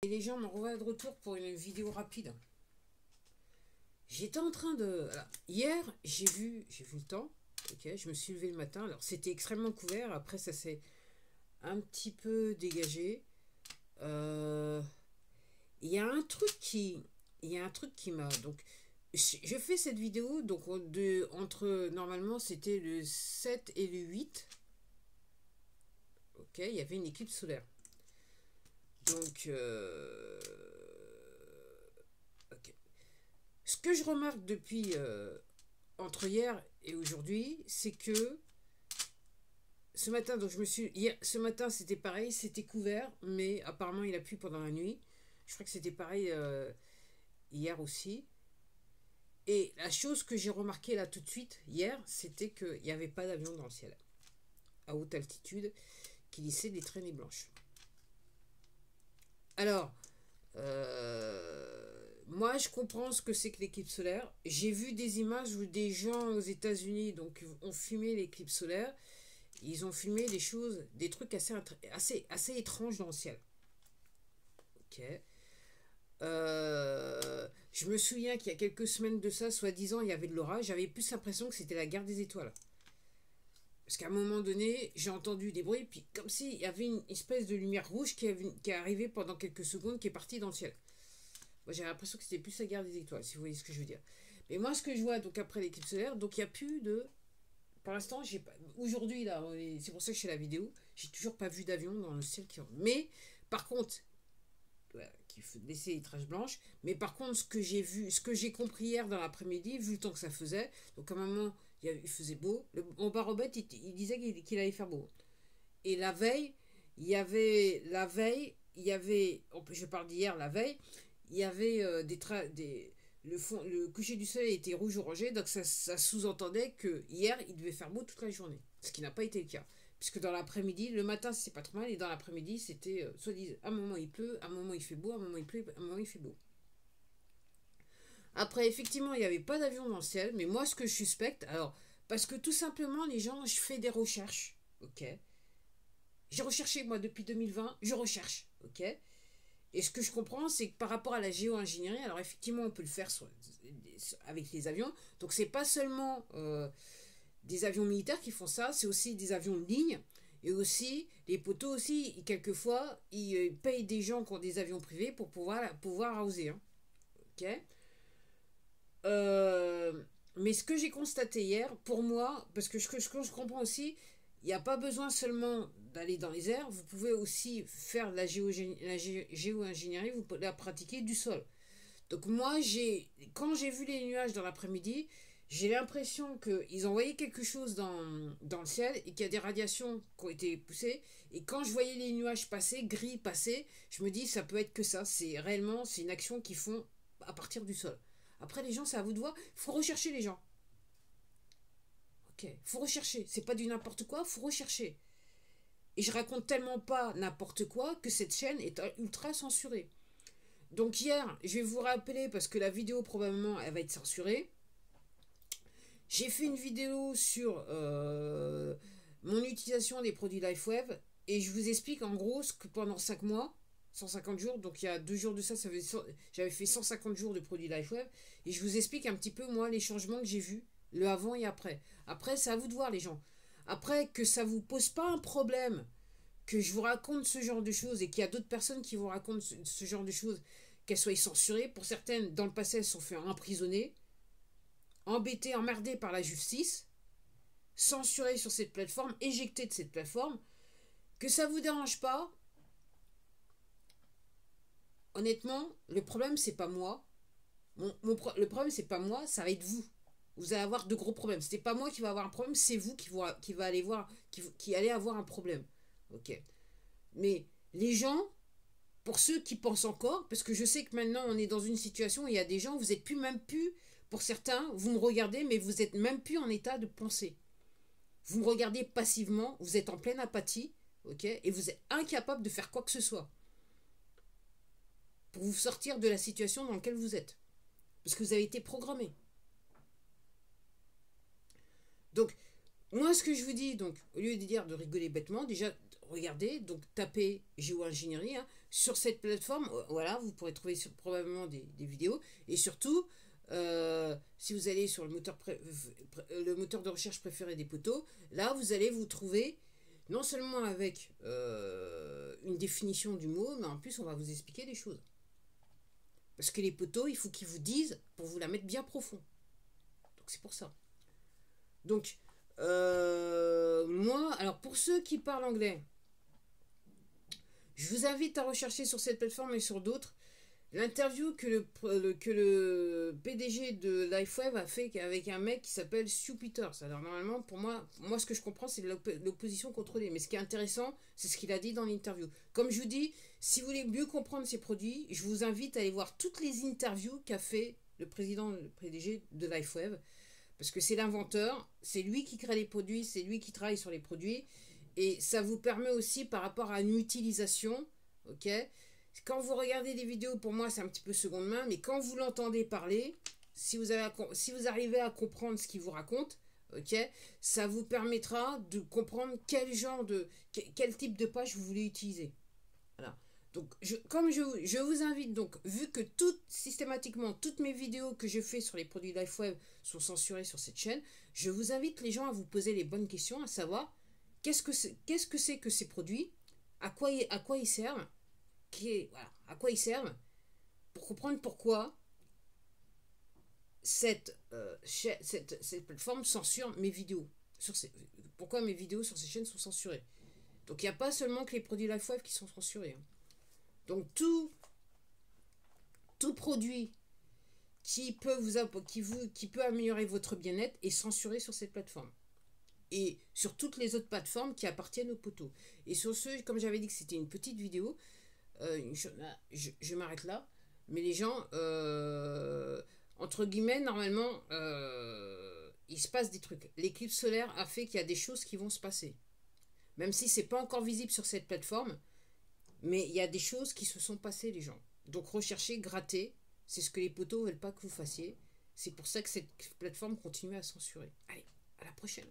Et les gens me revoient de retour pour une vidéo rapide. J'étais en train de... Alors, hier, j'ai vu le temps. Ok, je me suis levé le matin. Alors, c'était extrêmement couvert. Après, ça s'est un petit peu dégagé. Euh, Il y a un truc qui... Il y a un truc qui m'a... Donc, je fais cette vidéo. Donc, entre... Normalement, c'était le 7 et le 8. Ok, il y avait une éclipse solaire. Donc... ok. Ce que je remarque depuis entre hier et aujourd'hui, c'est que ce matin, donc je me suis hier, ce matin c'était pareil, c'était couvert, mais apparemment il a plu pendant la nuit. Je crois que c'était pareil hier aussi. Et la chose que j'ai remarqué là tout de suite hier, c'était qu'il n'y avait pas d'avion dans le ciel à haute altitude qui laissait des traînées blanches. Alors, moi, je comprends ce que c'est que l'éclipse solaire. J'ai vu des images où des gens aux États-Unis donc ont filmé l'éclipse solaire. Ils ont filmé des choses, des trucs assez étranges dans le ciel. Ok. Je me souviens qu'il y a quelques semaines de ça, soi-disant, il y avait de l'orage. J'avais plus l'impression que c'était la guerre des étoiles. Parce qu'à un moment donné, j'ai entendu des bruits, puis comme s'il y avait une espèce de lumière rouge qui est arrivée pendant quelques secondes, qui est partie dans le ciel. Moi, j'ai l'impression que c'était plus la guerre des étoiles, si vous voyez ce que je veux dire. Mais moi, ce que je vois donc après l'éclipse solaire, donc il n'y a plus de... Pour l'instant, j'ai pas... aujourd'hui, là, c'est pour ça que je fais la vidéo, j'ai toujours pas vu d'avion dans le ciel qui... Mais, par contre, voilà, qui laissait les traces blanches, mais par contre, ce que j'ai vu, ce que j'ai compris hier dans l'après-midi, vu le temps que ça faisait, donc à un moment, il faisait beau, mon baromètre, il disait qu'il allait faire beau. Et la veille, je parle d'hier, la veille, il y avait le coucher du soleil était rouge orangé, donc ça sous-entendait que hier il devait faire beau toute la journée, ce qui n'a pas été le cas. Puisque dans l'après-midi, le matin c'est pas trop mal, et dans l'après-midi c'était soit disant un moment il pleut, un moment il fait beau, un moment il pleut, un moment il fait beau. Après, effectivement, il n'y avait pas d'avion dans le ciel, mais moi ce que je suspecte, alors, parce que tout simplement les gens, je fais des recherches, ok. J'ai recherché, moi, depuis 2020, je recherche, ok. Et ce que je comprends, c'est que par rapport à la géo-ingénierie, alors effectivement, on peut le faire avec les avions. Donc, c'est pas seulement des avions militaires qui font ça, c'est aussi des avions de ligne. Et aussi, les poteaux aussi, quelquefois, ils payent des gens qui ont des avions privés pour pouvoir arroser. Hein. Ok. Euh, mais ce que j'ai constaté hier, pour moi, parce que ce que je comprends aussi, il n'y a pas besoin seulement d'aller dans les airs, vous pouvez aussi faire de la géo-ingénierie, vous pouvez la pratiquer du sol. Donc moi, quand j'ai vu les nuages dans l'après-midi, j'ai l'impression qu'ils envoyaient quelque chose dans le ciel et qu'il y a des radiations qui ont été poussées. Et quand je voyais les nuages passer, gris passer, je me dis ça peut être que ça. C'est une action qu'ils font à partir du sol. Après les gens, c'est à vous de voir. Il faut rechercher les gens. Ok, faut rechercher. C'est pas du n'importe quoi, faut rechercher. Et je raconte tellement pas n'importe quoi que cette chaîne est ultra censurée. Donc hier, je vais vous rappeler, parce que la vidéo probablement elle va être censurée. J'ai fait une vidéo sur mon utilisation des produits LifeWeb et je vous explique en gros ce que pendant 5 mois, 150 jours, donc il y a 2 jours de ça, j'avais fait 150 jours de produits LifeWeb et je vous explique un petit peu moi les changements que j'ai vus, le avant et après. Après, c'est à vous de voir les gens. Après, que ça vous pose pas un problème, que je vous raconte ce genre de choses et qu'il y a d'autres personnes qui vous racontent ce genre de choses, qu'elles soient censurées, pour certaines, dans le passé, elles se sont fait emprisonner, embêtées, emmerdées par la justice, censurées sur cette plateforme, éjectées de cette plateforme, que ça vous dérange pas, honnêtement, le problème, c'est pas moi. Le problème, c'est pas moi, ça va être vous. Vous allez avoir de gros problèmes. C'est pas moi qui va avoir un problème, c'est vous qui va aller voir, qui allez avoir un problème. Ok. Mais les gens, pour ceux qui pensent encore, parce que je sais que maintenant on est dans une situation où il y a des gens, vous êtes même plus, pour certains, vous me regardez, mais vous êtes même plus en état de penser. Vous me regardez passivement, vous êtes en pleine apathie, ok, et vous êtes incapable de faire quoi que ce soit pour vous sortir de la situation dans laquelle vous êtes, parce que vous avez été programmé. Donc, moi, ce que je vous dis, donc, au lieu de dire de rigoler bêtement, déjà, regardez, donc tapez géo-ingénierie, hein. Sur cette plateforme, voilà, vous pourrez trouver probablement des vidéos. Et surtout, si vous allez sur le moteur de recherche préféré des poteaux, là, vous allez vous trouver non seulement avec une définition du mot, mais en plus, on va vous expliquer des choses. Parce que les poteaux, il faut qu'ils vous disent pour vous la mettre bien profond. Donc, c'est pour ça. Donc, moi, alors pour ceux qui parlent anglais, je vous invite à rechercher sur cette plateforme et sur d'autres l'interview que le PDG de LifeWeb a fait avec un mec qui s'appelle Stu Peters. Alors normalement, pour moi ce que je comprends, c'est l'opposition contrôlée. Mais ce qui est intéressant, c'est ce qu'il a dit dans l'interview. Comme je vous dis, si vous voulez mieux comprendre ces produits, je vous invite à aller voir toutes les interviews qu'a fait le PDG de LifeWeb. Parce que c'est l'inventeur, c'est lui qui crée les produits, c'est lui qui travaille sur les produits. Et ça vous permet aussi par rapport à une utilisation, ok ? Quand vous regardez des vidéos, pour moi, c'est un petit peu seconde main, mais quand vous l'entendez parler, si vous arrivez à comprendre ce qu'il vous raconte, ok, ça vous permettra de comprendre quel type de page vous voulez utiliser. Voilà. Donc, je vous invite, donc, vu que systématiquement, toutes mes vidéos que je fais sur les produits LifeWeb sont censurées sur cette chaîne, je vous invite les gens à vous poser les bonnes questions, à savoir qu'est-ce que c'est que ces produits, à quoi ils servent, à quoi ils servent, pour comprendre pourquoi cette plateforme censure mes vidéos. Pourquoi mes vidéos sur ces chaînes sont censurées. Donc il n'y a pas seulement que les produits LifeWeb qui sont censurés. Hein. Donc tout produit qui peut améliorer votre bien-être est censuré sur cette plateforme. Et sur toutes les autres plateformes qui appartiennent aux poteaux. Et sur ceux, comme j'avais dit que c'était une petite vidéo, je m'arrête là. Mais les gens, entre guillemets, normalement, il se passe des trucs. L'éclipse solaire a fait qu'il y a des choses qui vont se passer. Même si c'est pas encore visible sur cette plateforme, mais il y a des choses qui se sont passées, les gens. Donc recherchez, grattez. C'est ce que les poteaux veulent pas que vous fassiez. C'est pour ça que cette plateforme continue à censurer. Allez, à la prochaine.